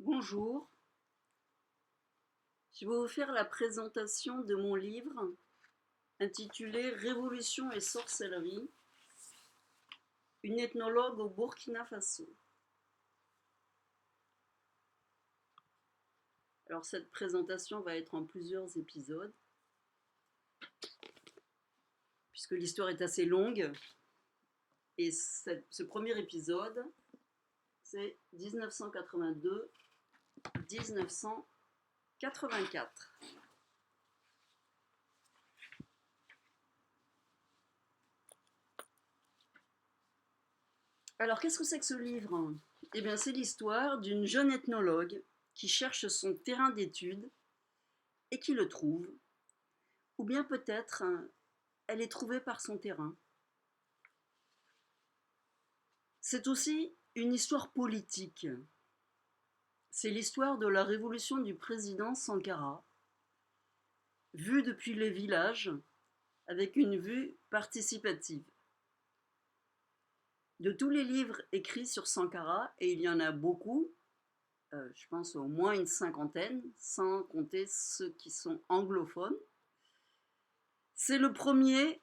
Bonjour, je vais vous faire la présentation de mon livre intitulé Révolution et sorcellerie, une ethnologue au Burkina Faso. Alors cette présentation va être en plusieurs épisodes, puisque l'histoire est assez longue, et ce premier épisode, c'est 1982-1984. Alors, qu'est-ce que c'est que ce livre? Eh bien, c'est l'histoire d'une jeune ethnologue qui cherche son terrain d'étude et qui le trouve. Ou bien peut-être elle est trouvée par son terrain. C'est aussi une histoire politique. C'est l'histoire de la révolution du président Sankara, vue depuis les villages, avec une vue participative. De tous les livres écrits sur Sankara, et il y en a beaucoup, je pense au moins une cinquantaine, sans compter ceux qui sont anglophones, c'est le premier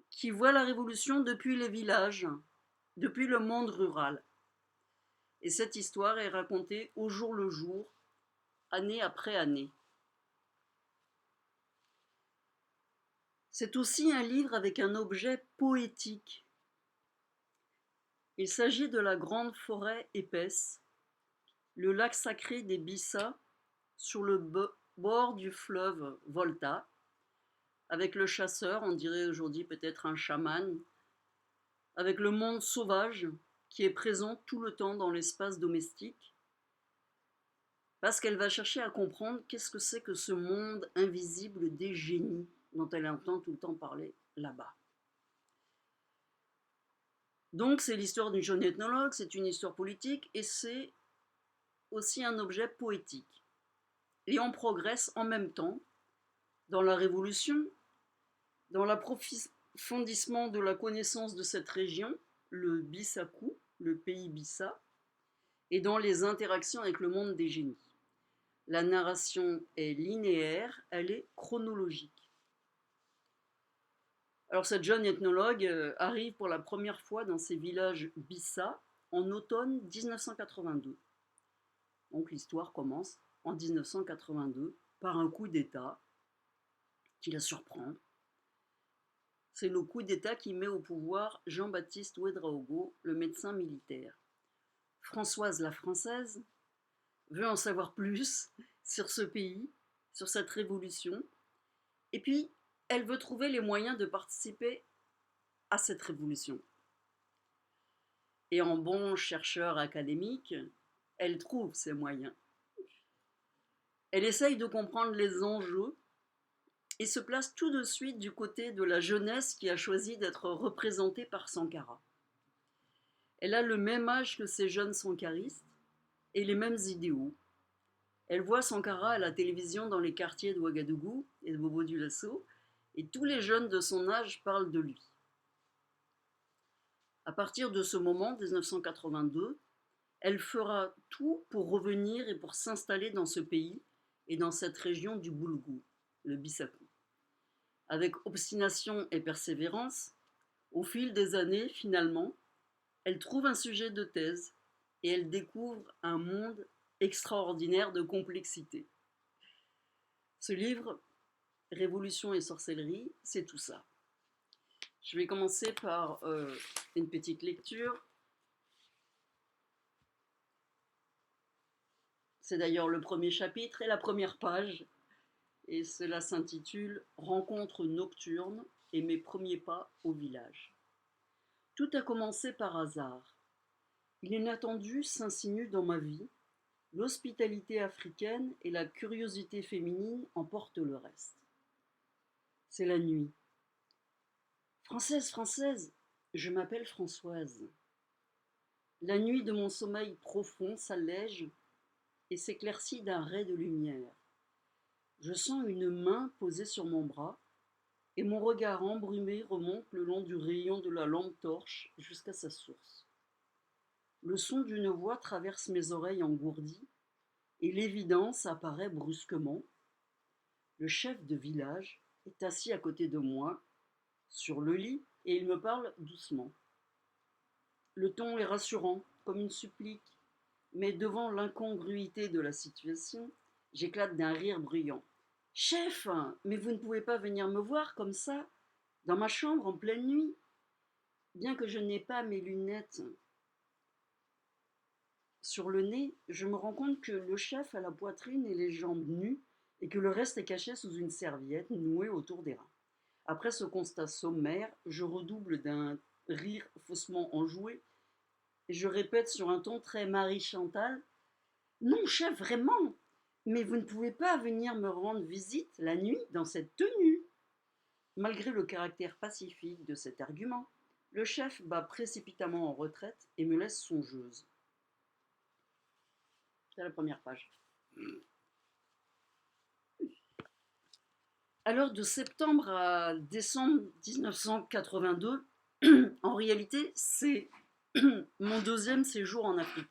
qui voit la révolution depuis les villages, depuis le monde rural. Et cette histoire est racontée au jour le jour, année après année. C'est aussi un livre avec un objet poétique. Il s'agit de la grande forêt épaisse, le lac sacré des Bissa, sur le bord du fleuve Volta, avec le chasseur, on dirait aujourd'hui peut-être un chaman, avec le monde sauvage qui est présent tout le temps dans l'espace domestique, parce qu'elle va chercher à comprendre qu'est-ce que c'est que ce monde invisible des génies dont elle entend tout le temps parler là-bas. Donc c'est l'histoire d'une jeune ethnologue, c'est une histoire politique et c'est aussi un objet poétique. Et on progresse en même temps dans la révolution, dans l'approfondissement de la connaissance de cette région, le Bissakou, le pays Bissa, et dans les interactions avec le monde des génies. La narration est linéaire, elle est chronologique. Alors cette jeune ethnologue arrive pour la première fois dans ces villages Bissa en automne 1982. Donc l'histoire commence en 1982 par un coup d'État qui la surprend. C'est le coup d'État qui met au pouvoir Jean-Baptiste Ouédraogo, le médecin militaire. Françoise la Française veut en savoir plus sur ce pays, sur cette révolution, et puis elle veut trouver les moyens de participer à cette révolution. Et en bon chercheur académique, elle trouve ces moyens. Elle essaye de comprendre les enjeux et se place tout de suite du côté de la jeunesse qui a choisi d'être représentée par Sankara. Elle a le même âge que ces jeunes sankaristes et les mêmes idéaux. Elle voit Sankara à la télévision dans les quartiers de Ouagadougou et de Bobo-Dioulasso, et tous les jeunes de son âge parlent de lui. À partir de ce moment, 1982, elle fera tout pour revenir et pour s'installer dans ce pays et dans cette région du Boulgou, le Bissakou. Avec obstination et persévérance, au fil des années, finalement, elle trouve un sujet de thèse et elle découvre un monde extraordinaire de complexité. Ce livre, Révolution et sorcellerie, c'est tout ça. Je vais commencer par une petite lecture. C'est d'ailleurs le premier chapitre et la première page, et cela s'intitule Rencontre nocturne et mes premiers pas au village. Tout a commencé par hasard. L'inattendu s'insinue dans ma vie, l'hospitalité africaine et la curiosité féminine emportent le reste. C'est la nuit. Française, Française, je m'appelle Françoise. La nuit de mon sommeil profond s'allège et s'éclaircit d'un ray de lumière. Je sens une main posée sur mon bras et mon regard embrumé remonte le long du rayon de la lampe torche jusqu'à sa source. Le son d'une voix traverse mes oreilles engourdies et l'évidence apparaît brusquement. Le chef de village est assis à côté de moi, sur le lit, et il me parle doucement. Le ton est rassurant, comme une supplique, mais devant l'incongruité de la situation, j'éclate d'un rire bruyant. Chef, mais vous ne pouvez pas venir me voir comme ça, dans ma chambre en pleine nuit. Bien que je n'ai pas mes lunettes sur le nez, je me rends compte que le chef a la poitrine et les jambes nues et que le reste est caché sous une serviette nouée autour des reins. Après ce constat sommaire, je redouble d'un rire faussement enjoué et je répète sur un ton très Marie-Chantal: Non, chef, vraiment, mais vous ne pouvez pas venir me rendre visite la nuit dans cette tenue. Malgré le caractère pacifique de cet argument, le chef bat précipitamment en retraite et me laisse songeuse. C'est la première page. Alors, de septembre à décembre 1982, en réalité, c'est mon deuxième séjour en Afrique.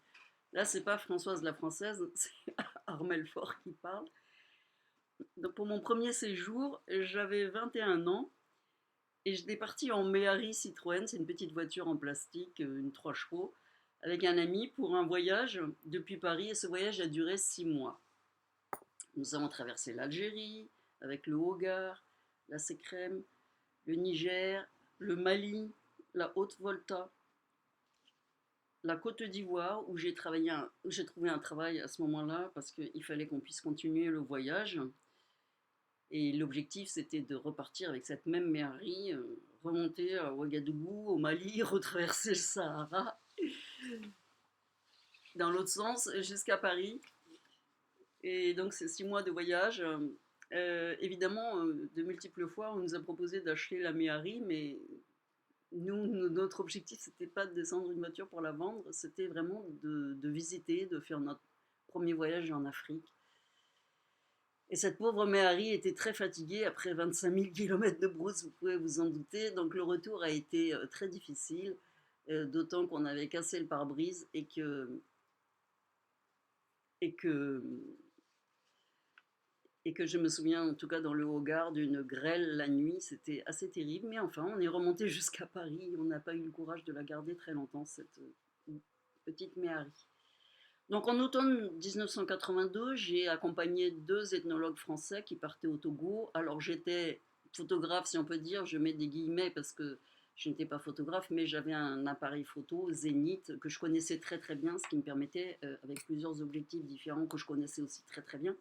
Là, c'est pas Françoise la Française, c'est Armel Faure qui parle. Donc, pour mon premier séjour, j'avais 21 ans et j'étais partie en Méhari Citroën, c'est une petite voiture en plastique, une 3 chevaux, avec un ami pour un voyage depuis Paris et ce voyage a duré 6 mois. Nous avons traversé l'Algérie avec le Hogar, la Sécrème, le Niger, le Mali, la Haute-Volta, la Côte d'Ivoire où j'ai trouvé un travail à ce moment-là parce qu'il fallait qu'on puisse continuer le voyage. Et l'objectif, c'était de repartir avec cette même Méhari, remonter à Ouagadougou, au Mali, retraverser le Sahara, dans l'autre sens, jusqu'à Paris. Et donc, ces 6 mois de voyage, évidemment, de multiples fois, on nous a proposé d'acheter la Méhari, mais notre objectif, c'était pas de descendre une voiture pour la vendre, c'était vraiment de visiter, de faire notre premier voyage en Afrique. Et cette pauvre Méhari était très fatiguée après 25 000 km de brousse, vous pouvez vous en douter. Donc le retour a été très difficile, d'autant qu'on avait cassé le pare-brise et que je me souviens, en tout cas dans le Hogar, d'une grêle la nuit. C'était assez terrible, mais enfin, on est remonté jusqu'à Paris. On n'a pas eu le courage de la garder très longtemps, cette petite Méhari. Donc en automne 1982, j'ai accompagné 2 ethnologues français qui partaient au Togo. Alors j'étais photographe, si on peut dire, je mets des guillemets parce que je n'étais pas photographe, mais j'avais un appareil photo Zénith que je connaissais très très bien, ce qui me permettait, avec plusieurs objectifs différents que je connaissais aussi très très bien,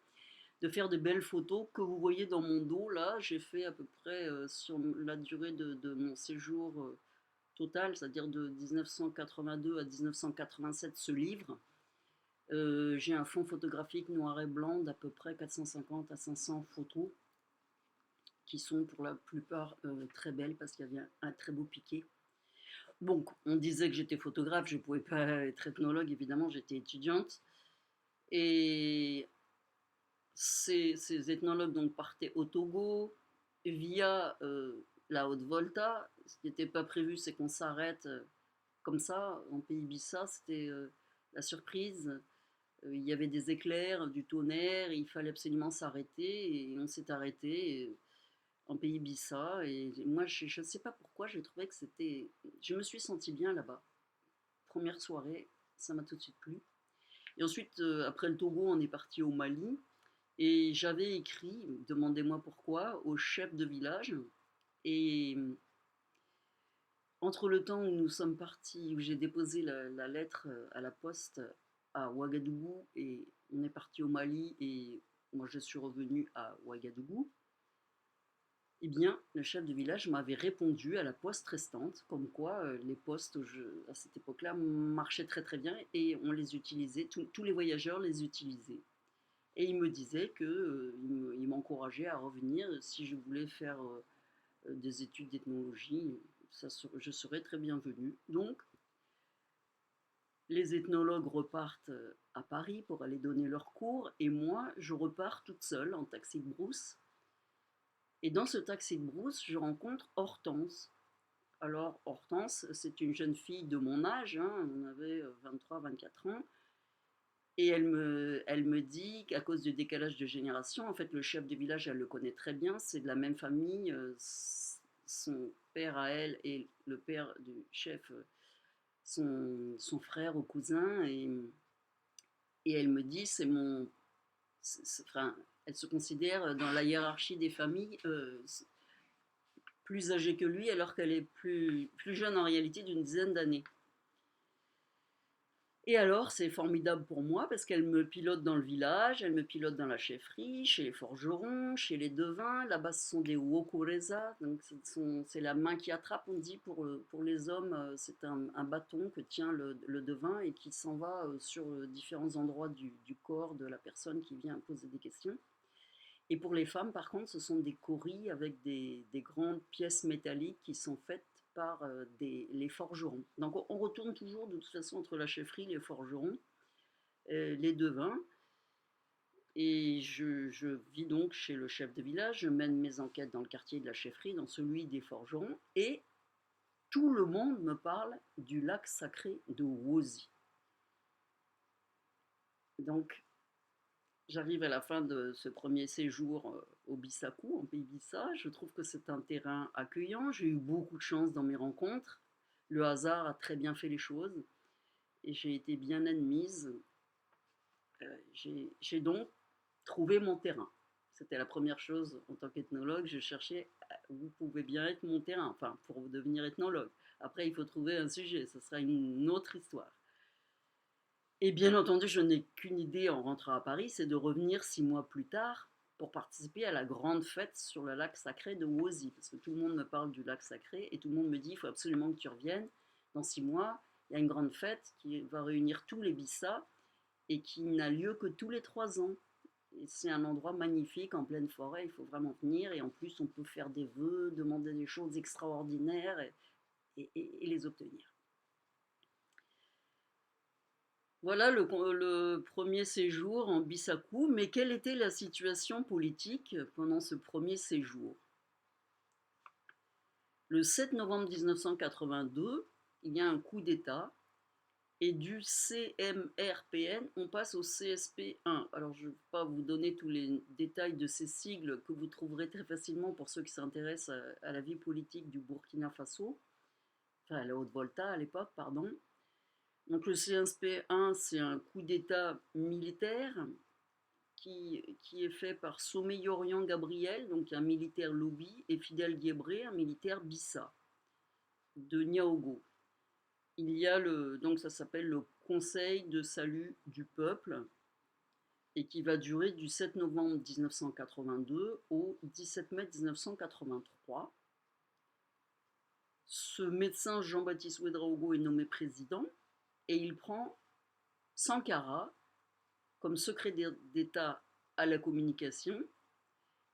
de faire de belles photos que vous voyez dans mon dos. Là, j'ai fait à peu près sur la durée de mon séjour total, c'est-à-dire de 1982 à 1987, ce livre. J'ai un fond photographique noir et blanc d'à peu près 450 à 500 photos qui sont pour la plupart très belles parce qu'il y avait un très beau piqué. Bon, on disait que j'étais photographe, je ne pouvais pas être ethnologue, évidemment, j'étais étudiante. Et ces ethnologues donc partaient au Togo via la Haute-Volta. Ce qui n'était pas prévu, c'est qu'on s'arrête comme ça en pays Bissa, c'était la surprise. Il y avait des éclairs, du tonnerre, il fallait absolument s'arrêter et on s'est arrêté en pays Bissa. Et moi, je ne sais pas pourquoi, j'ai trouvé que c'était. Je me suis sentie bien là-bas. Première soirée, ça m'a tout de suite plu. Et ensuite, après le Togo, on est parti au Mali. Et j'avais écrit, demandez-moi pourquoi, au chef de village. Et entre le temps où nous sommes partis, où j'ai déposé la lettre à la poste à Ouagadougou, et on est parti au Mali, et moi je suis revenue à Ouagadougou, eh bien, le chef de village m'avait répondu à la poste restante, comme quoi les postes à cette époque-là marchaient très très bien, et on les utilisait, tous les voyageurs les utilisaient. Et il me disait qu'il m'encourageait à revenir si je voulais faire des études d'ethnologie, je serais très bienvenue. Donc, les ethnologues repartent à Paris pour aller donner leurs cours, et moi, je repars toute seule en taxi de brousse. Et dans ce taxi de brousse, je rencontre Hortense. Alors, Hortense, c'est une jeune fille de mon âge, hein, on avait 23-24 ans, Et elle me dit qu'à cause du décalage de génération, en fait, le chef de village, elle le connaît très bien, c'est de la même famille. Son père à elle et le père du chef son frère ou cousin. Et elle me dit, c'est mon. Enfin, elle se considère dans la hiérarchie des familles plus âgée que lui, alors qu'elle est plus jeune en réalité d'une dizaine d'années. Et alors, c'est formidable pour moi parce qu'elle me pilote dans le village, elle me pilote dans la chefferie, chez les forgerons, chez les devins. Là-bas, ce sont des wokureza, donc c'est la main qui attrape, on dit, pour les hommes. C'est un bâton que tient le devin et qui s'en va sur différents endroits du corps de la personne qui vient poser des questions. Et pour les femmes, par contre, ce sont des coris avec des grandes pièces métalliques qui sont faites par les forgerons. Donc on retourne toujours de toute façon entre la chefferie, les forgerons, les devins. Et je vis donc chez le chef de village, je mène mes enquêtes dans le quartier de la chefferie, dans celui des forgerons, et tout le monde me parle du lac sacré de Wosi. Donc j'arrive à la fin de ce premier séjour au Bissakou, en Pays Bissa. Je trouve que c'est un terrain accueillant. J'ai eu beaucoup de chance dans mes rencontres. Le hasard a très bien fait les choses et j'ai été bien admise. J'ai donc trouvé mon terrain. C'était la première chose en tant qu'ethnologue. Je cherchais où pouvait bien être mon terrain, enfin, pour devenir ethnologue. Après, il faut trouver un sujet. Ce sera une autre histoire. Et bien entendu, je n'ai qu'une idée en rentrant à Paris, c'est de revenir 6 mois plus tard pour participer à la grande fête sur le lac sacré de Wosi, parce que tout le monde me parle du lac sacré et tout le monde me dit il faut absolument que tu reviennes. Dans 6 mois, il y a une grande fête qui va réunir tous les Bissa et qui n'a lieu que tous les 3 ans. Et c'est un endroit magnifique en pleine forêt, il faut vraiment venir et en plus on peut faire des vœux, demander des choses extraordinaires et les obtenir. Voilà le premier séjour en Bissakou, mais quelle était la situation politique pendant ce premier séjour? Le 7 novembre 1982, il y a un coup d'État et du CMRPN, on passe au CSP1. Alors, je ne vais pas vous donner tous les détails de ces sigles que vous trouverez très facilement pour ceux qui s'intéressent à la vie politique du Burkina Faso, enfin à la Haute-Volta à l'époque, pardon. Donc le CSP1, c'est un coup d'État militaire qui est fait par Somé-Yorian Gabriel, donc un militaire Lobi, et Fidel Guébré, un militaire Bissa, de Niaogo. Il y a donc ça s'appelle le Conseil de salut du peuple, et qui va durer du 7 novembre 1982 au 17 mai 1983. Ce médecin Jean-Baptiste Ouedraogo est nommé président, et il prend Sankara comme secrétaire d'État à la communication.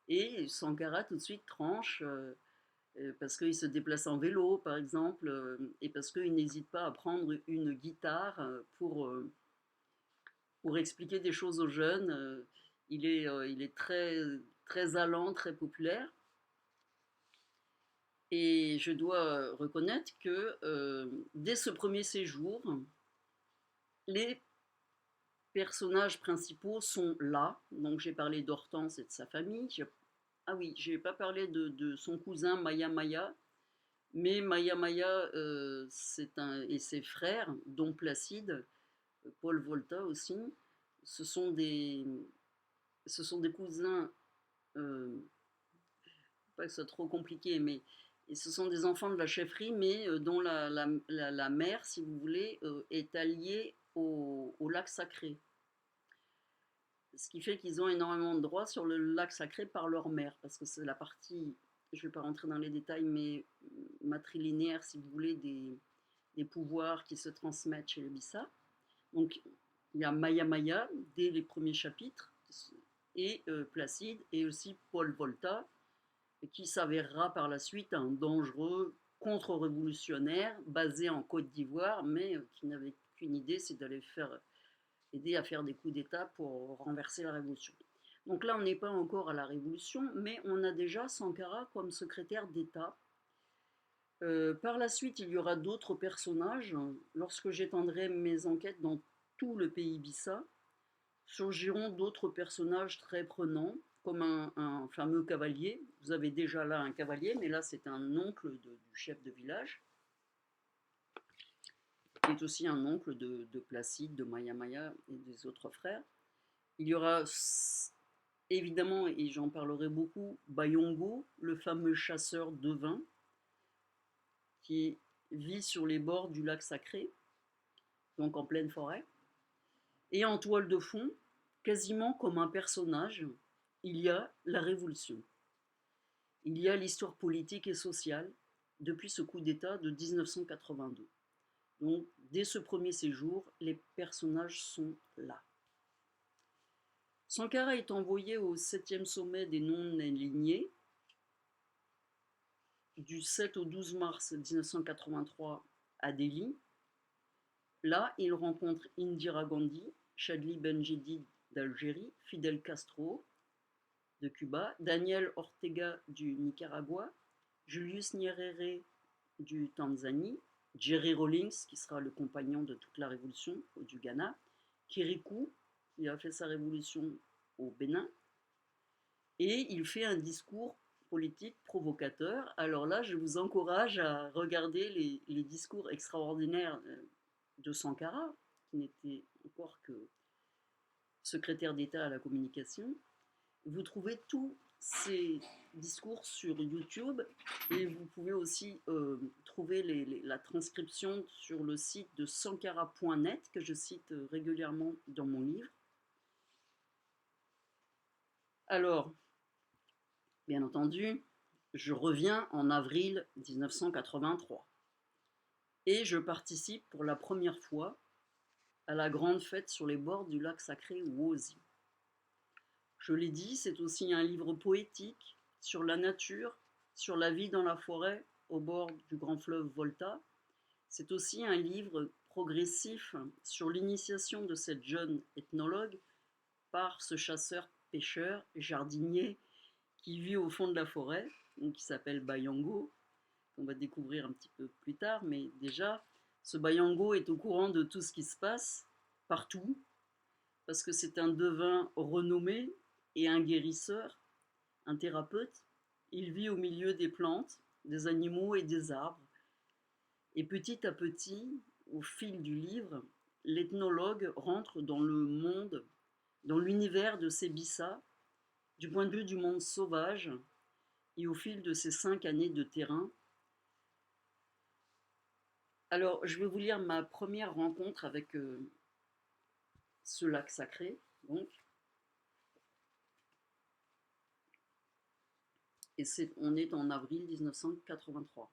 Et Sankara tout de suite tranche parce qu'il se déplace en vélo, par exemple, et parce qu'il n'hésite pas à prendre une guitare pour expliquer des choses aux jeunes. Il est très, très allant, très populaire. Et je dois reconnaître que dès ce premier séjour, les personnages principaux sont là. Donc j'ai parlé d'Hortense et de sa famille. Ah oui, j'ai pas parlé de son cousin Maya Maya, mais Maya Maya et ses frères, dont Placide, Paul Volta aussi, ce sont des, ce sont des cousins, euh, pas que ce soit trop compliqué, mais ce sont des enfants de la chefferie, mais dont la mère, si vous voulez, est alliée au lac sacré. Ce qui fait qu'ils ont énormément de droits sur le lac sacré par leur mère, parce que c'est la partie, je ne vais pas rentrer dans les détails, mais matrilinéaire, si vous voulez, des pouvoirs qui se transmettent chez les Bissa. Donc, il y a Maya Maya dès les premiers chapitres, et Placide, et aussi Paul Volta, qui s'avérera par la suite un dangereux contre-révolutionnaire basé en Côte d'Ivoire, mais qui n'avait qu'une idée, c'est d'aller aider à faire des coups d'État pour renverser la révolution. Donc là, on n'est pas encore à la révolution, mais on a déjà Sankara comme secrétaire d'État. Par la suite, il y aura d'autres personnages. Lorsque j'étendrai mes enquêtes dans tout le pays Bissa, Surgiront d'autres personnages très prenants, comme un fameux cavalier. Vous avez déjà là un cavalier, mais là c'est un oncle du chef de village, qui est aussi un oncle de Placide, de Maya Maya et des autres frères. Il y aura évidemment, et j'en parlerai beaucoup, Bayongo, le fameux chasseur de vin, qui vit sur les bords du lac Sacré, donc en pleine forêt. Et en toile de fond, quasiment comme un personnage, il y a la Révolution. Il y a l'histoire politique et sociale depuis ce coup d'État de 1982. Donc, dès ce premier séjour, les personnages sont là. Sankara est envoyé au 7e sommet des non-alignés du 7 au 12 mars 1983 à Delhi. Là, il rencontre Indira Gandhi, Chadli Benjedid d'Algérie, Fidel Castro de Cuba, Daniel Ortega du Nicaragua, Julius Nyerere du Tanzanie, Jerry Rawlings, qui sera le compagnon de toute la révolution du Ghana, Kirikou, qui a fait sa révolution au Bénin, et il fait un discours politique provocateur. Alors là, je vous encourage à regarder les discours extraordinaires de Sankara, qui n'était encore que secrétaire d'État à la communication. Vous trouvez tous ces discours sur YouTube et vous pouvez aussi trouver la transcription sur le site de sankara.net que je cite régulièrement dans mon livre. Alors, bien entendu, je reviens en avril 1983 et je participe pour la première fois à la grande fête sur les bords du lac sacré Wosi. Je l'ai dit, c'est aussi un livre poétique sur la nature, sur la vie dans la forêt au bord du grand fleuve Volta. C'est aussi un livre progressif sur l'initiation de cette jeune ethnologue par ce chasseur-pêcheur jardinier qui vit au fond de la forêt, qui s'appelle Bayango, qu'on va découvrir un petit peu plus tard, mais déjà, ce Bayango est au courant de tout ce qui se passe partout, parce que c'est un devin renommé et un guérisseur, un thérapeute. Il vit au milieu des plantes, des animaux et des arbres. Et petit à petit, au fil du livre, l'ethnologue rentre dans le monde, dans l'univers de ces Bissa, du point de vue du monde sauvage, et au fil de ces 5 années de terrain. Alors, je vais vous lire ma première rencontre avec ce lac sacré, donc. Et on est en avril 1983.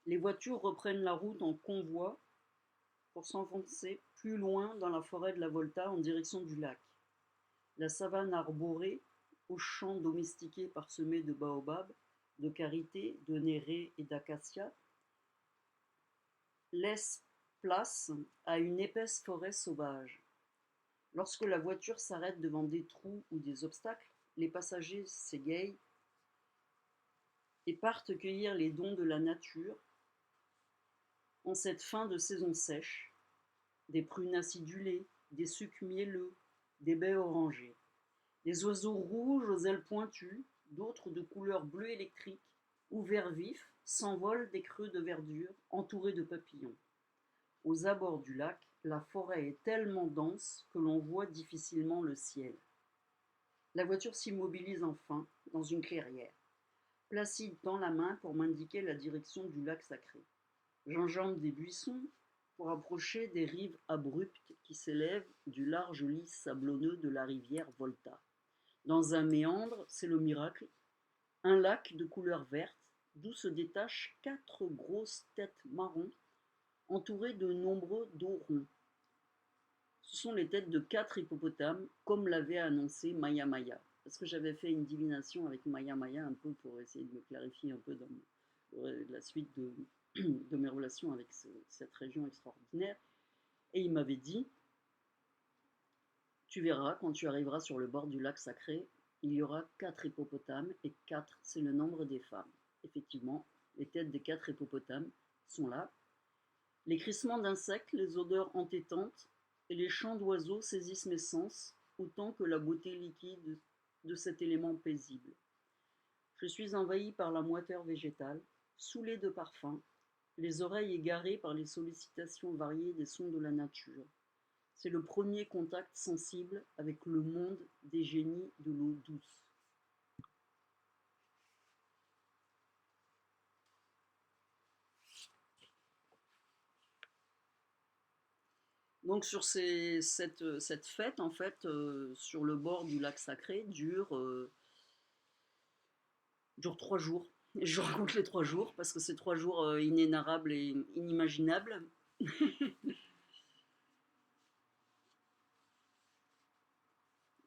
Les voitures reprennent la route en convoi pour s'enfoncer plus loin dans la forêt de la Volta en direction du lac. La savane arborée, aux champs domestiqués parsemés de baobabs, de karité, de néré et d'acacia, laisse place à une épaisse forêt sauvage. Lorsque la voiture s'arrête devant des trous ou des obstacles, les passagers s'égayent et partent cueillir les dons de la nature en cette fin de saison sèche, des prunes acidulées, des sucs mielleux, des baies orangées. Des oiseaux rouges aux ailes pointues, d'autres de couleur bleu électrique ou vert vif, s'envolent des creux de verdure entourés de papillons. Aux abords du lac, la forêt est tellement dense que l'on voit difficilement le ciel. La voiture s'immobilise enfin dans une clairière. Placide tend la main pour m'indiquer la direction du lac sacré. J'enjambe des buissons pour approcher des rives abruptes qui s'élèvent du large lit sablonneux de la rivière Volta. Dans un méandre, c'est le miracle, un lac de couleur verte d'où se détachent 4 grosses têtes marron entourées de nombreux dos ronds. Ce sont les têtes de 4 hippopotames, comme l'avait annoncé Maya Maya. Parce que j'avais fait une divination avec Maya Maya un peu pour essayer de me clarifier un peu dans la suite de mes relations avec cette région extraordinaire. Et il m'avait dit, tu verras, quand tu arriveras sur le bord du lac sacré, il y aura 4 hippopotames, et 4, c'est le nombre des femmes. Effectivement, les têtes des 4 hippopotames sont là. Les crissements d'insectes, les odeurs entêtantes et les chants d'oiseaux saisissent mes sens, autant que la beauté liquide de cet élément paisible. Je suis envahi par la moiteur végétale, saoulé de parfums, les oreilles égarées par les sollicitations variées des sons de la nature. C'est le premier contact sensible avec le monde des génies de l'eau douce. Donc cette fête, en fait, sur le bord du lac Sacré, dure 3 jours. Et je raconte les 3 jours parce que c'est 3 jours inénarrables et inimaginables.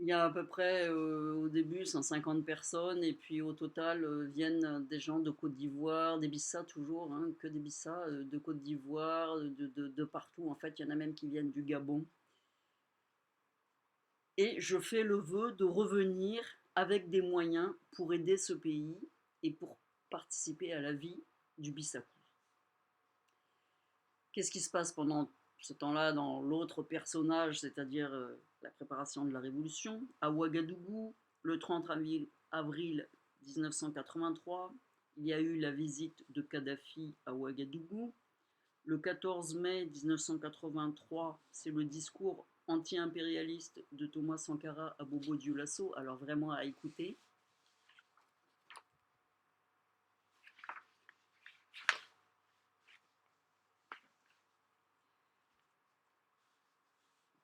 Il y a à peu près au début 150 personnes et puis au total viennent des gens de Côte d'Ivoire, des Bissa toujours, hein, que des Bissa, de Côte d'Ivoire, de partout. En fait, il y en a même qui viennent du Gabon. Et je fais le vœu de revenir avec des moyens pour aider ce pays et pour participer à la vie du Bissakou. Qu'est-ce qui se passe pendant ce temps-là dans l'autre personnage, c'est-à-dire la préparation de la Révolution, à Ouagadougou, le 30 avril 1983, il y a eu la visite de Kadhafi à Ouagadougou. Le 14 mai 1983, c'est le discours anti-impérialiste de Thomas Sankara à Bobo Dioulasso, alors vraiment à écouter.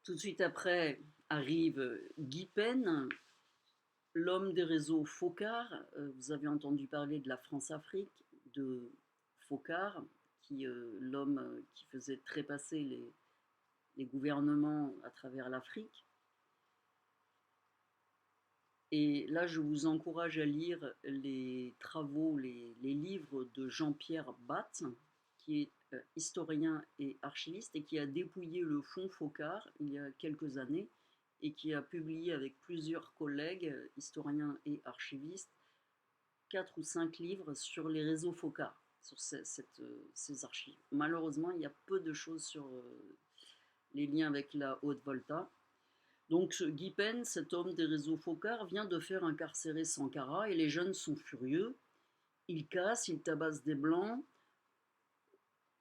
Tout de suite après arrive Guy Pen, l'homme des réseaux Focard. Vous avez entendu parler de la France-Afrique, de Focard, l'homme qui faisait trépasser les gouvernements à travers l'Afrique. Et là, je vous encourage à lire les travaux, les livres de Jean-Pierre Batte, qui est historien et archiviste et qui a dépouillé le fonds Focard il y a quelques années et qui a publié avec plusieurs collègues, historiens et archivistes, 4 ou 5 livres sur les réseaux Focard, sur ces archives. Malheureusement, il y a peu de choses sur les liens avec la Haute-Volta. Donc Guy Pen, cet homme des réseaux Focard, vient de faire incarcérer Sankara et les jeunes sont furieux. Ils cassent, ils tabassent des blancs.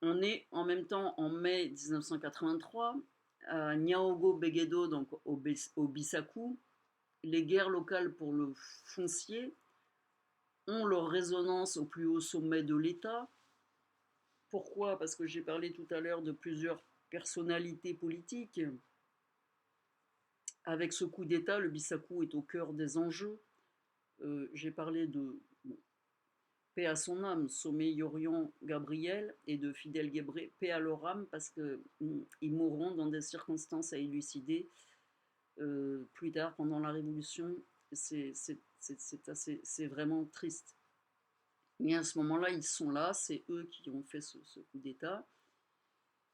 On est en même temps en mai 1983 à Niaogo-Beguedo, donc au Bissakou. Les guerres locales pour le foncier ont leur résonance au plus haut sommet de l'État. Pourquoi? Parce que j'ai parlé tout à l'heure de plusieurs personnalités politiques. Avec ce coup d'État, le Bissakou est au cœur des enjeux. J'ai parlé de paix à son âme, Sommet Yorion Gabriel et de Fidel Guébré, paix à leur âme, parce qu'ils mourront dans des circonstances à élucider plus tard pendant la Révolution. C'est vraiment triste. Mais à ce moment-là, ils sont là, c'est eux qui ont fait ce coup d'État.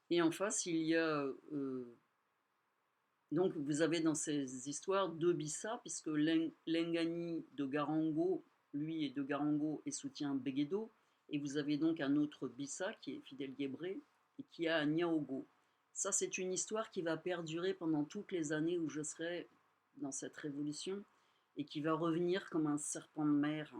Et en face, il y a donc vous avez dans ces histoires deux Bissa, puisque Lengani de Garango, lui est de Garango et soutient Beguedo, et vous avez donc un autre Bissa qui est Fidel Guébré et qui a Niaogo. Ça, c'est une histoire qui va perdurer pendant toutes les années où je serai dans cette révolution et qui va revenir comme un serpent de mer.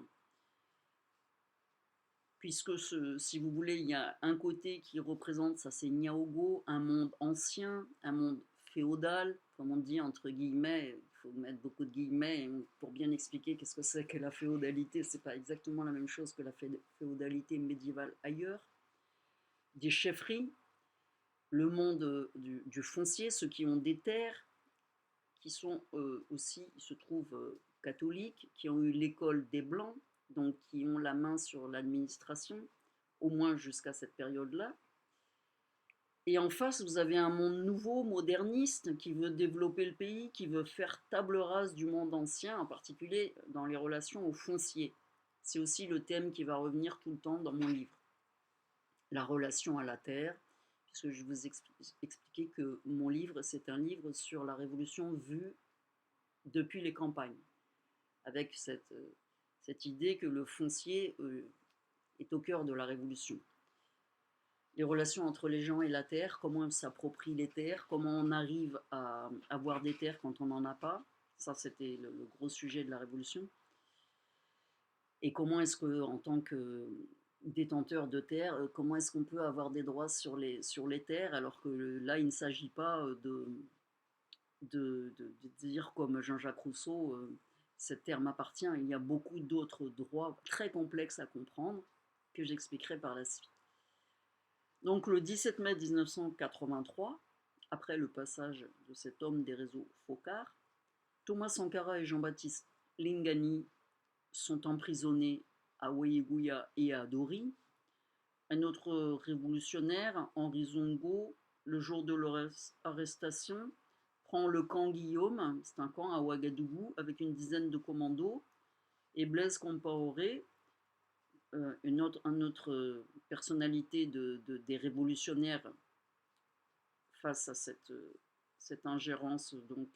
Puisque, si vous voulez, il y a un côté qui représente, ça c'est Niaogo, un monde ancien, un monde féodal, comme on dit entre guillemets, il faut mettre beaucoup de guillemets pour bien expliquer qu'est-ce que c'est que la féodalité, c'est pas exactement la même chose que la féodalité médiévale ailleurs. Des chefferies, le monde du foncier, ceux qui ont des terres, qui sont aussi, ils se trouvent catholiques, qui ont eu l'école des Blancs, donc qui ont la main sur l'administration, au moins jusqu'à cette période-là. Et en face, vous avez un monde nouveau, moderniste, qui veut développer le pays, qui veut faire table rase du monde ancien, en particulier dans les relations au foncier. C'est aussi le thème qui va revenir tout le temps dans mon livre. La relation à la terre, puisque je vous expliquais que mon livre, c'est un livre sur la révolution vue depuis les campagnes, avec cette idée que le foncier est au cœur de la révolution. les relations entre les gens et la terre, comment on s'approprie les terres, comment on arrive à avoir des terres quand on n'en a pas. Ça, c'était le gros sujet de la Révolution. Et comment est-ce que, en tant que détenteur de terre, comment est-ce qu'on peut avoir des droits sur les terres alors que là, il ne s'agit pas de dire comme Jean-Jacques Rousseau, cette terre m'appartient. Il y a beaucoup d'autres droits très complexes à comprendre que j'expliquerai par la suite. Donc le 17 mai 1983, après le passage de cet homme des réseaux Focard, Thomas Sankara et Jean-Baptiste Lingani sont emprisonnés à Weyeguya et à Dori. Un autre révolutionnaire, Henri Zongo, le jour de leur arrestation, prend le camp Guillaume, c'est un camp à Ouagadougou, avec une dizaine de commandos, et Blaise Compaoré, une autre personnalité des révolutionnaires face à cette ingérence donc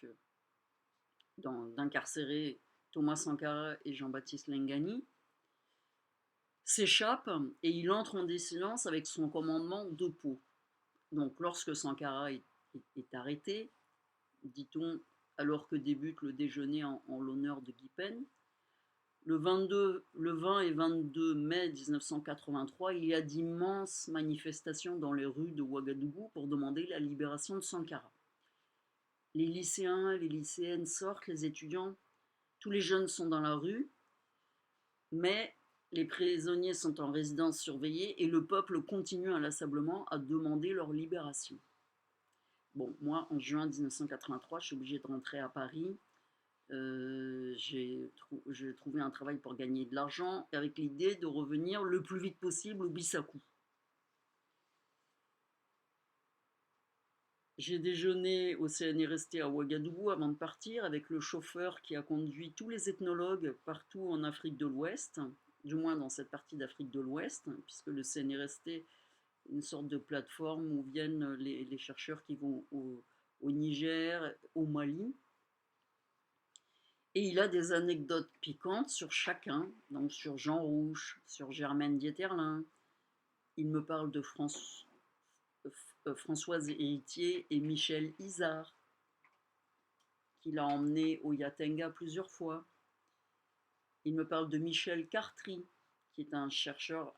d'incarcérer Thomas Sankara et Jean-Baptiste Lengani, s'échappe et il entre en désilence avec son commandement de Pau. Donc lorsque Sankara est arrêté, dit-on, alors que débute le déjeuner en l'honneur de Guy Pen, le 20 et 22 mai 1983, il y a d'immenses manifestations dans les rues de Ouagadougou pour demander la libération de Sankara. Les lycéens, les lycéennes sortent, les étudiants, tous les jeunes sont dans la rue, mais les prisonniers sont en résidence surveillée et le peuple continue inlassablement à demander leur libération. Bon, moi, en juin 1983, je suis obligée de rentrer à Paris. J'ai trouvé un travail pour gagner de l'argent avec l'idée de revenir le plus vite possible au Bissakou. J'ai déjeuné au CNRST à Ouagadougou avant de partir avec le chauffeur qui a conduit tous les ethnologues partout en Afrique de l'Ouest, du moins dans cette partie d'Afrique de l'Ouest, puisque le CNRST est une sorte de plateforme où viennent les chercheurs qui vont au Niger, au Mali. Et il a des anecdotes piquantes sur chacun, donc sur Jean Rouch, sur Germaine Dieterlin. Il me parle de Françoise Héritier et Michel Isard, qu'il a emmené au Yatenga plusieurs fois. Il me parle de Michel Cartry, qui est un chercheur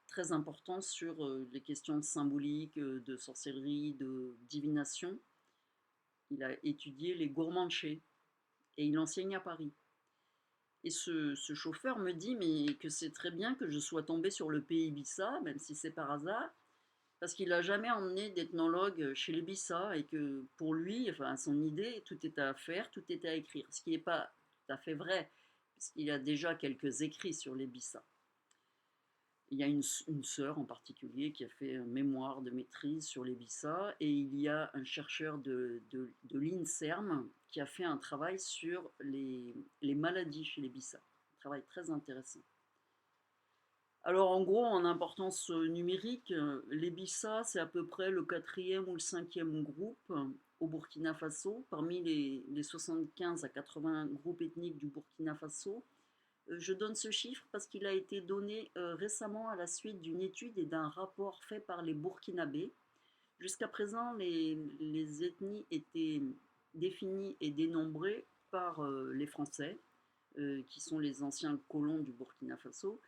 très important sur les questions de symbolique, de sorcellerie, de divination. Il a étudié les gourmandchés et il enseigne à Paris. Et ce chauffeur me dit mais que c'est très bien que je sois tombé sur le pays Bissa, même si c'est par hasard, parce qu'il n'a jamais emmené d'ethnologue chez les Bissa et que pour lui, enfin son idée, tout était à faire, tout était à écrire. Ce qui n'est pas tout à fait vrai, puisqu'il y a déjà quelques écrits sur les Bissa. Il y a une sœur en particulier qui a fait un mémoire de maîtrise sur les Bissa, et il y a un chercheur de l'INSERM qui a fait un travail sur les maladies chez les Bissa. Un travail très intéressant. Alors en gros, en importance numérique, les Bissa, c'est à peu près le 4e ou le 5e groupe au Burkina Faso. Parmi les 75 à 80 groupes ethniques du Burkina Faso, je donne ce chiffre parce qu'il a été donné récemment à la suite d'une étude et d'un rapport fait par les Burkinabés. Jusqu'à présent, les ethnies étaient définies et dénombrées par les Français, qui sont les anciens colons du Burkina Faso.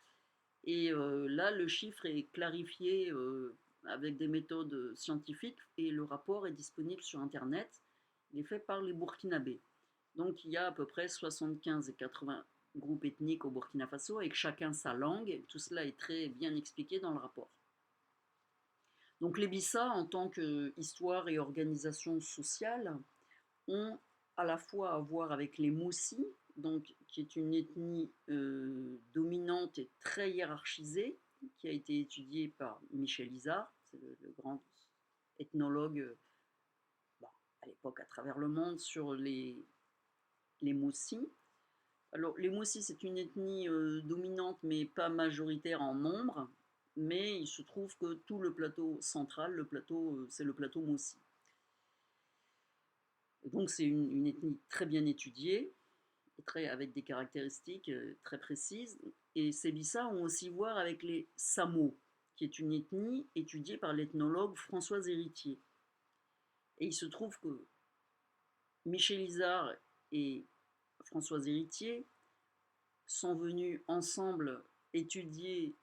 Et là, le chiffre est clarifié avec des méthodes scientifiques et le rapport est disponible sur Internet. Il est fait par les Burkinabés. Donc il y a à peu près 75 et 80 groupes ethniques au Burkina Faso avec chacun sa langue. Tout cela est très bien expliqué dans le rapport. Donc les Bissa, en tant qu'histoire et organisation sociale, ont à la fois à voir avec les Moussi, donc, qui est une ethnie dominante et très hiérarchisée, qui a été étudiée par Michel Isard, c'est le grand ethnologue à l'époque à travers le monde sur les Moussi. Alors les Moussi, c'est une ethnie dominante mais pas majoritaire en nombre, mais il se trouve que tout le plateau central, c'est le plateau Moussi. Donc c'est une ethnie très bien étudiée, avec des caractéristiques très précises. Et ces Bissa ont aussi voir avec les Samo, qui est une ethnie étudiée par l'ethnologue Françoise Héritier. Et il se trouve que Michel Izard et Françoise Héritier sont venus ensemble étudier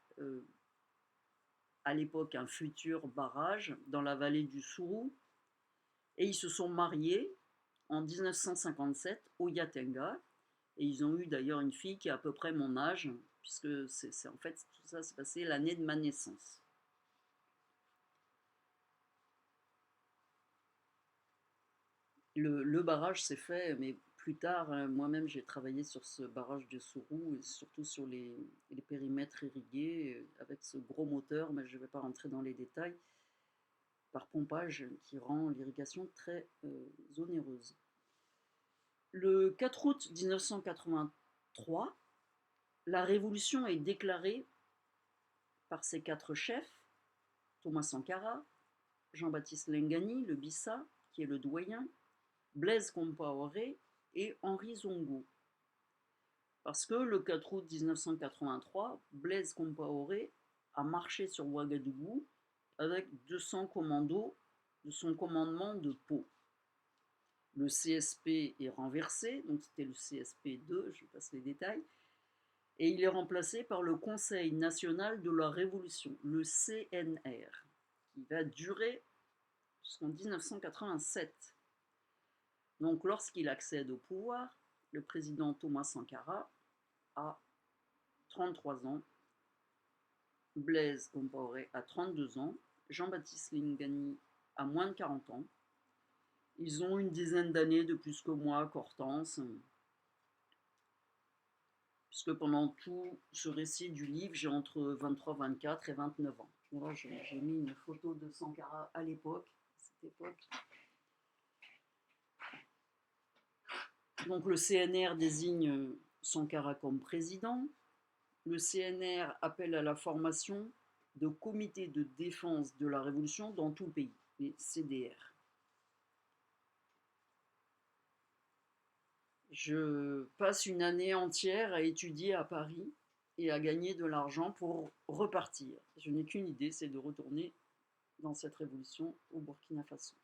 à l'époque un futur barrage dans la vallée du Sourou, et ils se sont mariés en 1957 au Yatenga, et ils ont eu d'ailleurs une fille qui a à peu près mon âge, puisque c'est en fait tout ça s'est passé l'année de ma naissance. Le barrage s'est fait, mais plus tard, moi-même j'ai travaillé sur ce barrage de Sourou, et surtout sur les périmètres irrigués, avec ce gros moteur, mais je ne vais pas rentrer dans les détails, par pompage qui rend l'irrigation très onéreuse. Le 4 août 1983, la révolution est déclarée par ses 4 chefs, Thomas Sankara, Jean-Baptiste Lengani, le Bissa, qui est le doyen, Blaise Compaoré et Henri Zongo. Parce que le 4 août 1983, Blaise Compaoré a marché sur Ouagadougou avec 200 commandos de son commandement de Pau. Le CSP est renversé, donc c'était le CSP2, je passe les détails, et il est remplacé par le Conseil national de la Révolution, le CNR, qui va durer jusqu'en 1987. Donc lorsqu'il accède au pouvoir, le président Thomas Sankara a 33 ans, Blaise Compaoré a 32 ans, Jean-Baptiste Lingani a moins de 40 ans. Ils ont une dizaine d'années de plus que moi, Hortense, puisque pendant tout ce récit du livre, j'ai entre 23, 24 et 29 ans. Là, j'ai mis une photo de Sankara à l'époque, à cette époque. Donc le CNR désigne Sankara comme président. Le CNR appelle à la formation de comités de défense de la révolution dans tout le pays, les CDR. Je passe une année entière à étudier à Paris et à gagner de l'argent pour repartir. Je n'ai qu'une idée, c'est de retourner dans cette révolution au Burkina Faso.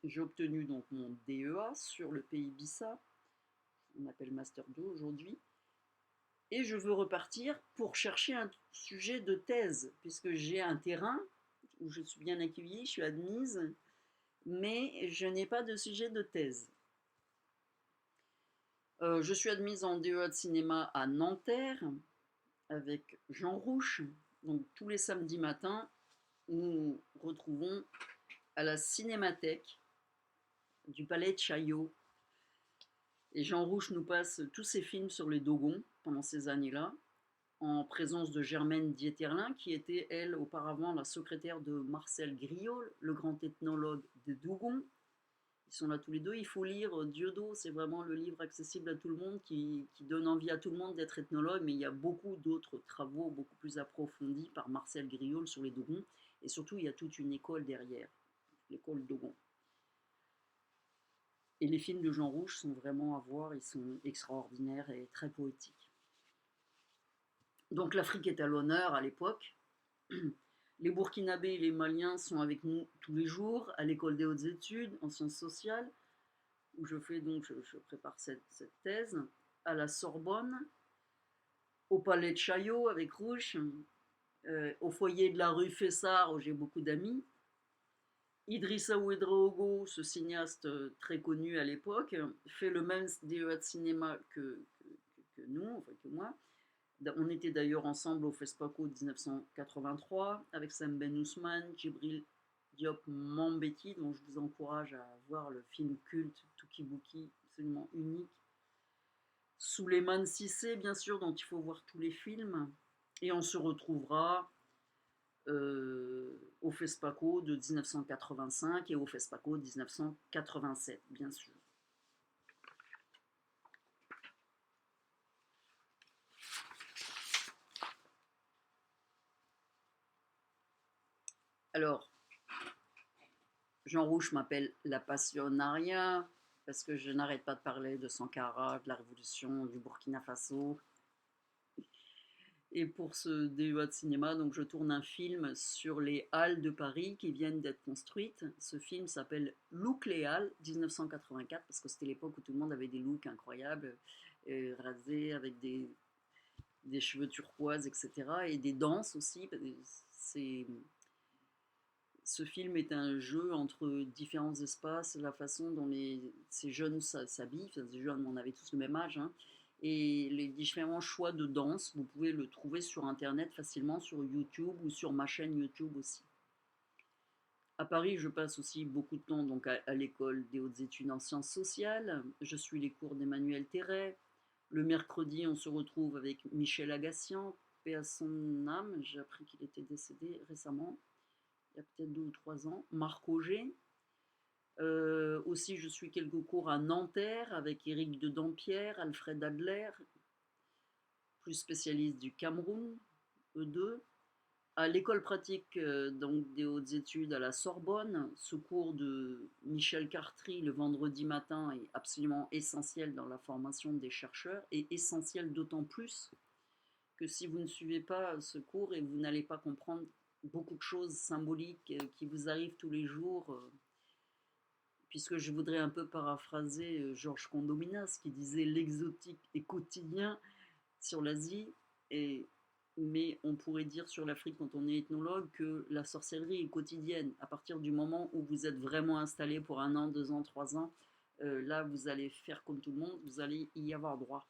J'ai obtenu donc mon DEA sur le pays Bissa, on appelle Master 2 aujourd'hui, et je veux repartir pour chercher un sujet de thèse, puisque j'ai un terrain où je suis bien accueillie, je suis admise, mais je n'ai pas de sujet de thèse. Je suis admise en DEA de cinéma à Nanterre avec Jean Rouche. Donc tous les samedis matins, nous nous retrouvons à la cinémathèque du Palais de Chaillot. Et Jean Rouche nous passe tous ses films sur les Dogons pendant ces années-là, en présence de Germaine Dieterlin, qui était, elle, auparavant la secrétaire de Marcel Griot, le grand ethnologue des Dogons. Ils sont là tous les deux. Il faut lire Diodo, c'est vraiment le livre accessible à tout le monde, qui donne envie à tout le monde d'être ethnologue, mais il y a beaucoup d'autres travaux beaucoup plus approfondis par Marcel Griot sur les Dogons, et surtout il y a toute une école derrière, l'école Dogon. Et les films de Jean Rouche sont vraiment à voir, ils sont extraordinaires et très poétiques. Donc l'Afrique est à l'honneur à l'époque. Les Burkinabés et les Maliens sont avec nous tous les jours à l'école des hautes études en sciences sociales, où je prépare cette thèse, à la Sorbonne, au Palais de Chaillot avec Rouche, au foyer de la rue Fessard où j'ai beaucoup d'amis. Idrissa Ouedraogo, ce cinéaste très connu à l'époque, fait le même DEA de cinéma que nous, enfin que moi. On était d'ailleurs ensemble au FESPACO 1983 avec Sam Ben Ousmane, Djibril Diop Mambéty, dont je vous encourage à voir le film culte Tuki-Buki, absolument unique. Souleymane Cissé, bien sûr, dont il faut voir tous les films. Et on se retrouvera au FESPACO de 1985 et au FESPACO de 1987, bien sûr. Alors, Jean Rouche m'appelle la Passionaria, parce que je n'arrête pas de parler de Sankara, de la révolution, du Burkina Faso. Et pour ce DEA de cinéma, donc je tourne un film sur les halles de Paris qui viennent d'être construites. Ce film s'appelle Look les Halles 1984 parce que c'était l'époque où tout le monde avait des looks incroyables, rasés avec des cheveux turquoise, etc. Et des danses aussi. C'est, ce film est un jeu entre différents espaces, la façon dont ces jeunes s'habillent. Enfin, ces jeunes, on avait tous le même âge, hein, et les différents choix de danse. Vous pouvez le trouver sur Internet facilement, sur YouTube ou sur ma chaîne YouTube aussi. À Paris, je passe aussi beaucoup de temps donc à l'école des hautes études en sciences sociales. Je suis les cours d'Emmanuel Terret. Le mercredi, on se retrouve avec Michel Agassian, paix à son âme. J'ai appris qu'il était décédé récemment, il y a peut-être 2 ou 3 ans. Marc Auger. Aussi, je suis quelques cours à Nanterre avec Éric de Dampierre, Alfred Adler, plus spécialiste du Cameroun, eux deux. À l'école pratique donc des hautes études à la Sorbonne, ce cours de Michel Cartry le vendredi matin est absolument essentiel dans la formation des chercheurs et essentiel d'autant plus que si vous ne suivez pas ce cours et vous n'allez pas comprendre beaucoup de choses symboliques qui vous arrivent tous les jours, puisque je voudrais un peu paraphraser Georges Condominas qui disait l'exotique est quotidien sur l'Asie, et, mais on pourrait dire sur l'Afrique quand on est ethnologue que la sorcellerie est quotidienne. À partir du moment où vous êtes vraiment installé pour 1 an, 2 ans, 3 ans, là vous allez faire comme tout le monde, vous allez y avoir droit.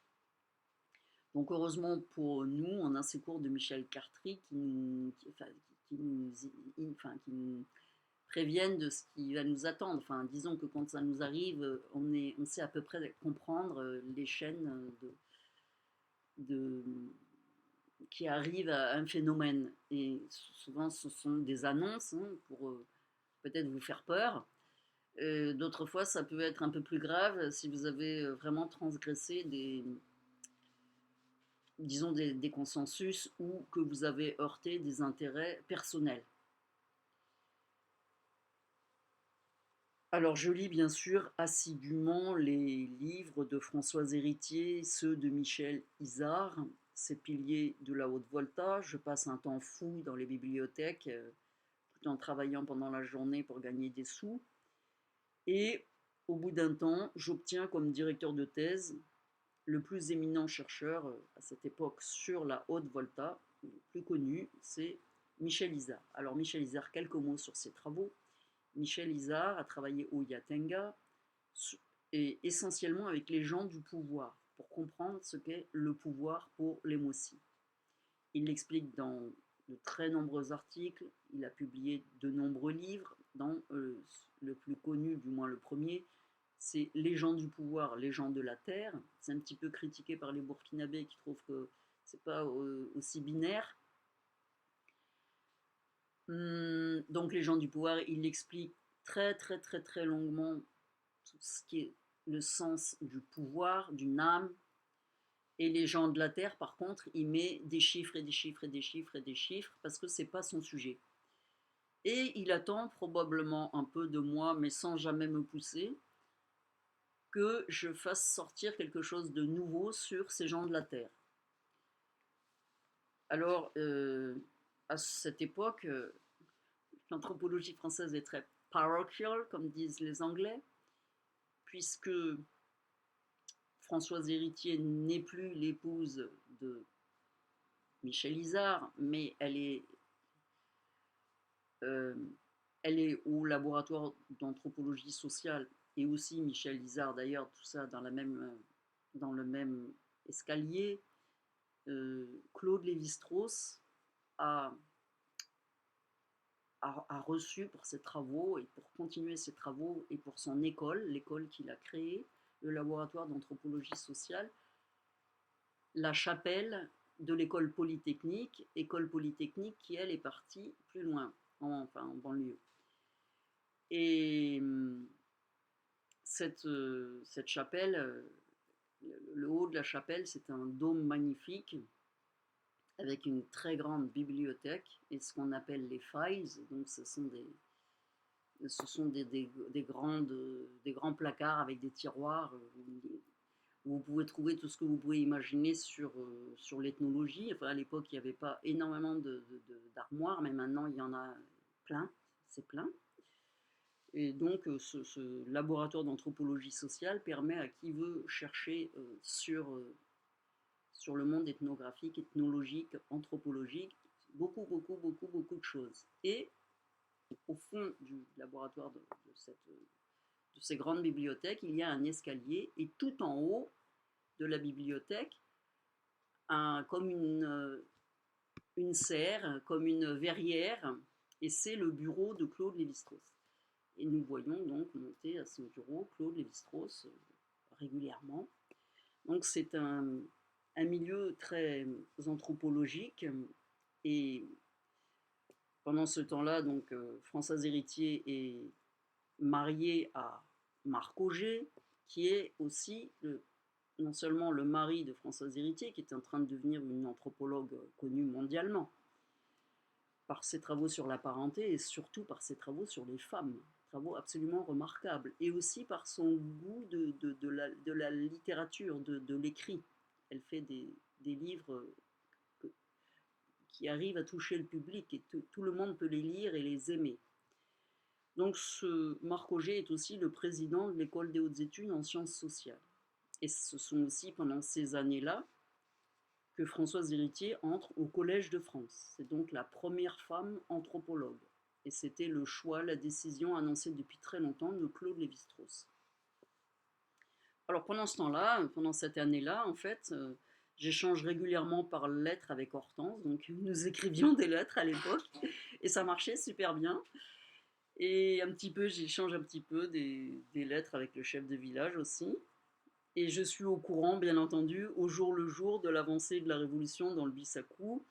Donc heureusement pour nous, on a ces cours de Michel Cartry qui nous préviennent de ce qui va nous attendre. Enfin, disons que quand ça nous arrive, on sait à peu près comprendre les chaînes de, qui arrivent à un phénomène. Et souvent, ce sont des annonces hein, pour peut-être vous faire peur. D'autres fois, ça peut être un peu plus grave si vous avez vraiment transgressé disons des consensus ou que vous avez heurté des intérêts personnels. Alors je lis bien sûr assidûment les livres de Françoise Héritier, ceux de Michel Isard, ces piliers de la haute volta. Je passe un temps fou dans les bibliothèques, tout en travaillant pendant la journée pour gagner des sous. Et au bout d'un temps, j'obtiens comme directeur de thèse le plus éminent chercheur à cette époque sur la haute volta, le plus connu, c'est Michel Isard. Alors Michel Isard, quelques mots sur ses travaux. Michel Isard a travaillé au Yatenga et essentiellement avec les gens du pouvoir pour comprendre ce qu'est le pouvoir pour les Mossi. Il l'explique dans de très nombreux articles, il a publié de nombreux livres, dans le plus connu, du moins le premier, c'est Les gens du pouvoir, les gens de la terre. C'est un petit peu critiqué par les Burkinabés qui trouvent que c'est pas aussi binaire. Donc les gens du pouvoir, il explique très très très très longuement tout ce qui est le sens du pouvoir, d'une âme. Et les gens de la terre, par contre, il met des chiffres et des chiffres et des chiffres et des chiffres parce que c'est pas son sujet. Et il attend probablement un peu de moi, mais sans jamais me pousser, que je fasse sortir quelque chose de nouveau sur ces gens de la terre. Alors, à cette époque, l'anthropologie française est très parochial, comme disent les Anglais, puisque Françoise Héritier n'est plus l'épouse de Michel Isard, mais euh, elle est au laboratoire d'anthropologie sociale et aussi Michel Isard d'ailleurs, tout ça dans le même escalier. Claude Lévi-Strauss a, a reçu pour ses travaux et pour continuer ses travaux et pour son école, l'école qu'il a créée, le laboratoire d'anthropologie sociale, la chapelle de l'école polytechnique qui elle est partie plus loin, en banlieue. Et cette chapelle, le haut de la chapelle, c'est un dôme magnifique avec une très grande bibliothèque et ce qu'on appelle les files. Donc ce sont des grands placards avec des tiroirs Vous pouvez trouver tout ce que vous pouvez imaginer sur l'ethnologie. Enfin, à l'époque, il n'y avait pas énormément d'armoires, mais maintenant, il y en a plein, c'est plein. Et donc, ce laboratoire d'anthropologie sociale permet à qui veut chercher sur le monde ethnographique, ethnologique, anthropologique, beaucoup de choses. Et au fond du laboratoire de ces grandes bibliothèques, il y a un escalier, et tout en haut de la bibliothèque, comme une serre, comme une verrière, et c'est le bureau de Claude Lévi-Strauss. Et nous voyons donc monter à ce bureau Claude Lévi-Strauss régulièrement. Donc c'est un milieu très anthropologique, et pendant ce temps-là, donc Françoise Héritier est mariée à Marc Auger, qui est aussi non seulement le mari de Françoise Héritier, qui est en train de devenir une anthropologue connue mondialement, par ses travaux sur la parenté et surtout par ses travaux sur les femmes, travaux absolument remarquables, et aussi par son goût de la littérature, de l'écrit. Elle fait des livres qui arrivent à toucher le public, et tout le monde peut les lire et les aimer. Donc ce Marc Auger est aussi le président de l'école des hautes études en sciences sociales. Et ce sont aussi pendant ces années-là que Françoise Héritier entre au Collège de France. C'est donc la première femme anthropologue. Et c'était le choix, la décision annoncée depuis très longtemps de Claude Lévi-Strauss. Alors pendant ce temps-là, pendant cette année-là, en fait, j'échange régulièrement par lettres avec Hortense. Donc nous écrivions des lettres à l'époque et ça marchait super bien. Et j'échange un petit peu des lettres avec le chef de village aussi. Et je suis au courant, bien entendu, au jour le jour de l'avancée de la révolution dans le Bissakou,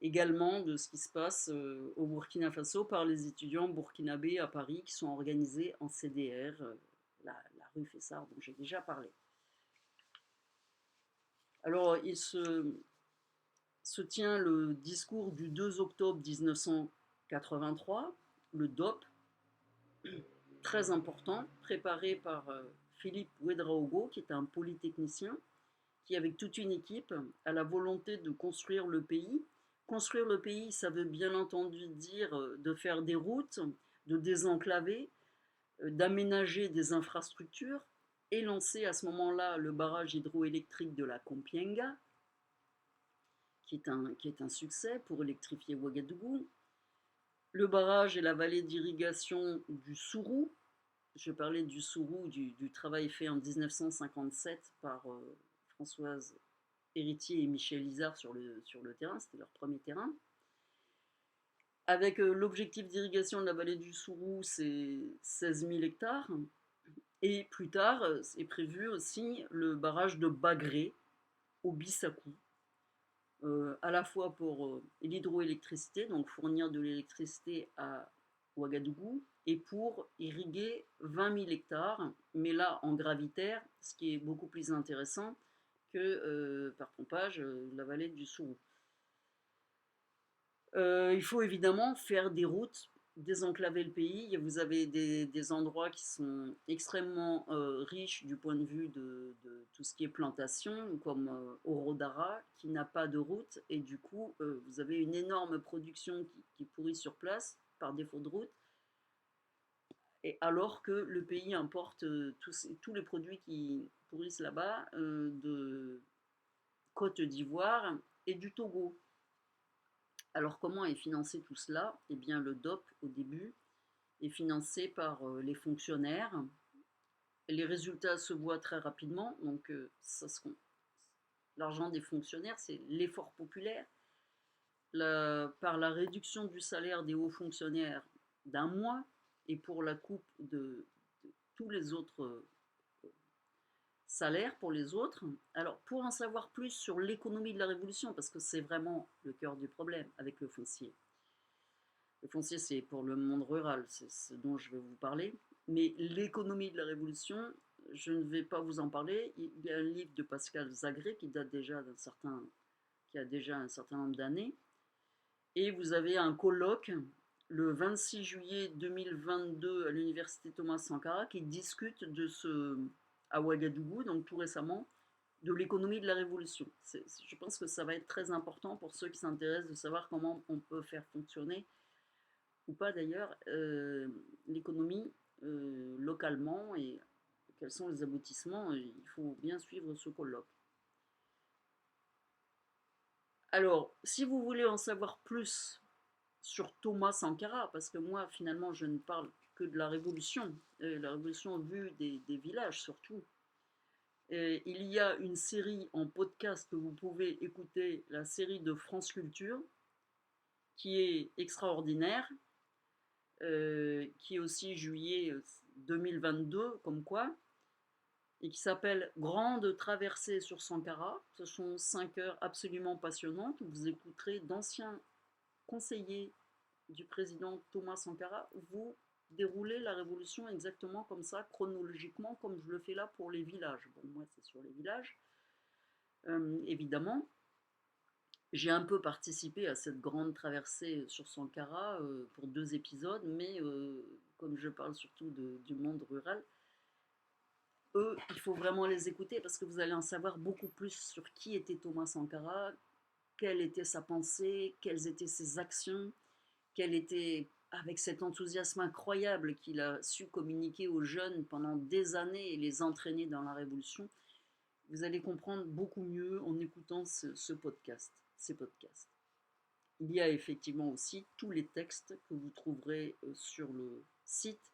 également de ce qui se passe au Burkina Faso par les étudiants burkinabés à Paris qui sont organisés en CDR, la rue Fessard dont j'ai déjà parlé. Alors, il se tient le discours du 2 octobre 1983, le DOP, très important, préparé par Philippe Ouedraogo, qui est un polytechnicien, qui, avec toute une équipe, a la volonté de construire le pays. Construire le pays, ça veut bien entendu dire de faire des routes, de désenclaver, d'aménager des infrastructures, et lancer à ce moment-là le barrage hydroélectrique de la Compiègne, qui est un succès pour électrifier Ouagadougou. Le barrage et la vallée d'irrigation du Sourou. Je parlais du Sourou, du travail fait en 1957 par Françoise Héritier et Michel Izard sur le terrain, c'était leur premier terrain. Avec l'objectif d'irrigation de la vallée du Sourou, c'est 16 000 hectares. Et plus tard, est prévu aussi le barrage de Bagré, au Bissakou, à la fois pour l'hydroélectricité, donc fournir de l'électricité à Ouagadougou, et pour irriguer 20 000 hectares, mais là en gravitaire, ce qui est beaucoup plus intéressant que par pompage la vallée du Sourou. Il faut évidemment faire des routes, désenclaver le pays. Vous avez des endroits qui sont extrêmement riches du point de vue de tout ce qui est plantation, comme Orodara, qui n'a pas de route, et du coup, vous avez une énorme production qui pourrit sur place par défaut de route, et alors que le pays importe tous les produits qui pourrissent là-bas de Côte d'Ivoire et du Togo. Alors comment est financé tout cela? Eh bien le DOP au début est financé par les fonctionnaires. Les résultats se voient très rapidement, donc l'argent des fonctionnaires, c'est l'effort populaire. Par la réduction du salaire des hauts fonctionnaires d'un mois, et pour la coupe de tous les autres salaires pour les autres. Alors pour en savoir plus sur l'économie de la Révolution, parce que c'est vraiment le cœur du problème avec le foncier. Le foncier, c'est pour le monde rural, c'est ce dont je vais vous parler. Mais l'économie de la Révolution, je ne vais pas vous en parler. Il y a un livre de Pascal Zagré qui a déjà un certain nombre d'années. Et vous avez un colloque le 26 juillet 2022 à l'université Thomas Sankara qui discute à Ouagadougou, donc tout récemment, de l'économie de la Révolution. Je pense que ça va être très important pour ceux qui s'intéressent de savoir comment on peut faire fonctionner, ou pas d'ailleurs, l'économie localement et quels sont les aboutissements. Il faut bien suivre ce colloque. Alors, si vous voulez en savoir plus sur Thomas Sankara, parce que moi, finalement, je ne parle que de la révolution vue des villages surtout. Et il y a une série en podcast que vous pouvez écouter, la série de France Culture, qui est extraordinaire, qui est aussi juillet 2022, comme quoi, et qui s'appelle Grande traversée sur Sankara. Ce sont 5 heures absolument passionnantes où vous écouterez d'anciens conseillers du président Thomas Sankara vous dérouler la révolution exactement comme ça, chronologiquement, comme je le fais là pour les villages. Bon, moi, c'est sur les villages. Évidemment, j'ai un peu participé à cette grande traversée sur Sankara pour 2 épisodes, mais comme je parle surtout du monde rural, eux, il faut vraiment les écouter parce que vous allez en savoir beaucoup plus sur qui était Thomas Sankara, quelle était sa pensée, quelles étaient ses actions, quel était, avec cet enthousiasme incroyable qu'il a su communiquer aux jeunes pendant des années et les entraîner dans la révolution. Vous allez comprendre beaucoup mieux en écoutant ces podcasts. Il y a effectivement aussi tous les textes que vous trouverez sur le site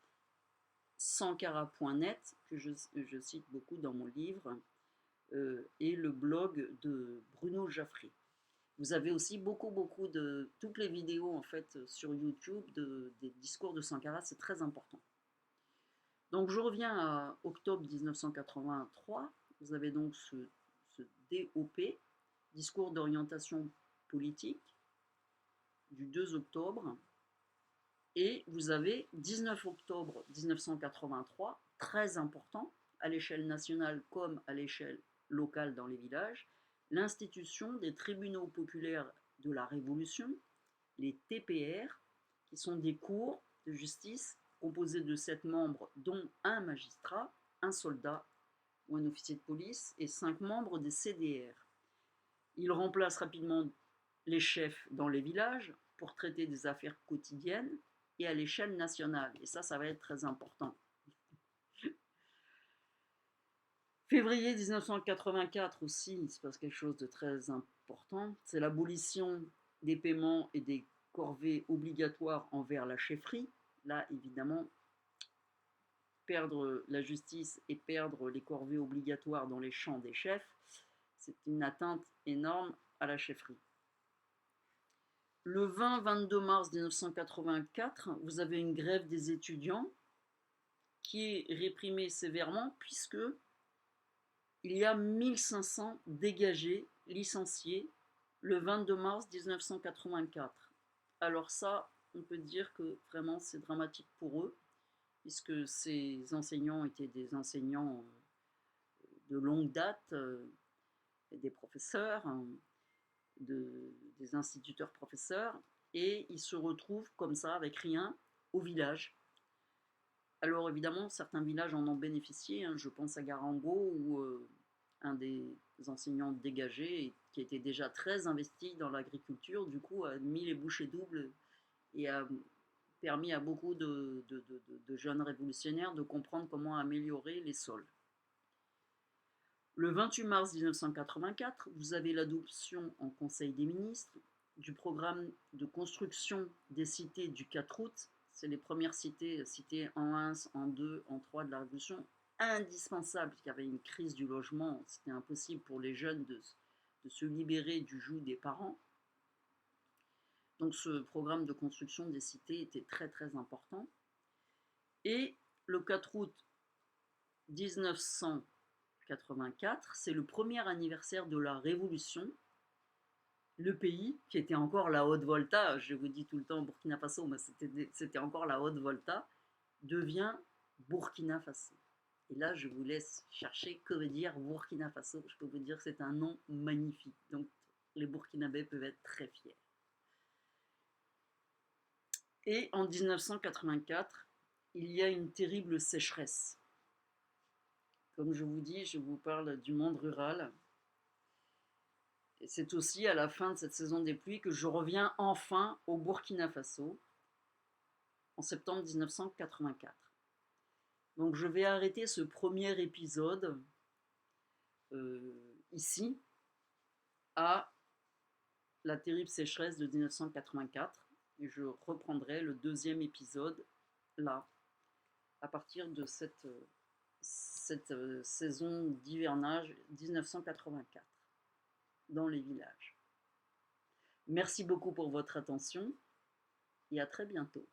sankara.net, que je cite beaucoup dans mon livre, et le blog de Bruno Jaffré. Vous avez aussi beaucoup de toutes les vidéos en fait sur YouTube des discours de Sankara, c'est très important. Donc je reviens à octobre 1983. Vous avez donc ce DOP, discours d'orientation politique, du 2 octobre. Et vous avez 19 octobre 1983, très important, à l'échelle nationale comme à l'échelle locale dans les villages, l'institution des tribunaux populaires de la Révolution, les TPR, qui sont des cours de justice composés de 7 membres, dont un magistrat, un soldat ou un officier de police, et 5 membres des CDR. Ils remplacent rapidement les chefs dans les villages pour traiter des affaires quotidiennes et à l'échelle nationale. Et ça va être très important. Février 1984 aussi, il se passe quelque chose de très important. C'est l'abolition des paiements et des corvées obligatoires envers la chefferie. Là, évidemment, perdre la justice et perdre les corvées obligatoires dans les champs des chefs, c'est une atteinte énorme à la chefferie. Le 20-22 mars 1984, vous avez une grève des étudiants qui est réprimée sévèrement puisque il y a 1500 dégagés, licenciés, le 22 mars 1984. Alors ça, on peut dire que vraiment c'est dramatique pour eux, puisque ces enseignants étaient des enseignants de longue date, des professeurs, des instituteurs-professeurs, et ils se retrouvent comme ça, avec rien, au village. Alors évidemment, certains villages en ont bénéficié, je pense à Garango, où un des enseignants dégagés, qui était déjà très investi dans l'agriculture, du coup a mis les bouchées doubles et a permis à beaucoup de jeunes révolutionnaires de comprendre comment améliorer les sols. Le 28 mars 1984, vous avez l'adoption en Conseil des ministres du programme de construction des cités du 4 août. C'est les premières cités en 1, en 2, en 3 de la Révolution, indispensables, parce qu'il y avait une crise du logement, c'était impossible pour les jeunes de se libérer du joug des parents. Donc ce programme de construction des cités était très très important. Et le 4 août 1984, c'est le premier anniversaire de la Révolution. Le pays, qui était encore la Haute-Volta, je vous dis tout le temps Burkina Faso, mais c'était encore la Haute-Volta, devient Burkina Faso. Et là, je vous laisse chercher que veut dire Burkina Faso. Je peux vous dire que c'est un nom magnifique. Donc, les Burkinabés peuvent être très fiers. Et en 1984, il y a une terrible sécheresse. Comme je vous dis, je vous parle du monde rural. Et c'est aussi à la fin de cette saison des pluies que je reviens enfin au Burkina Faso en septembre 1984. Donc je vais arrêter ce premier épisode ici à la terrible sécheresse de 1984 et je reprendrai le deuxième épisode là à partir de cette saison d'hivernage 1984 dans les villages. Merci beaucoup pour votre attention et à très bientôt.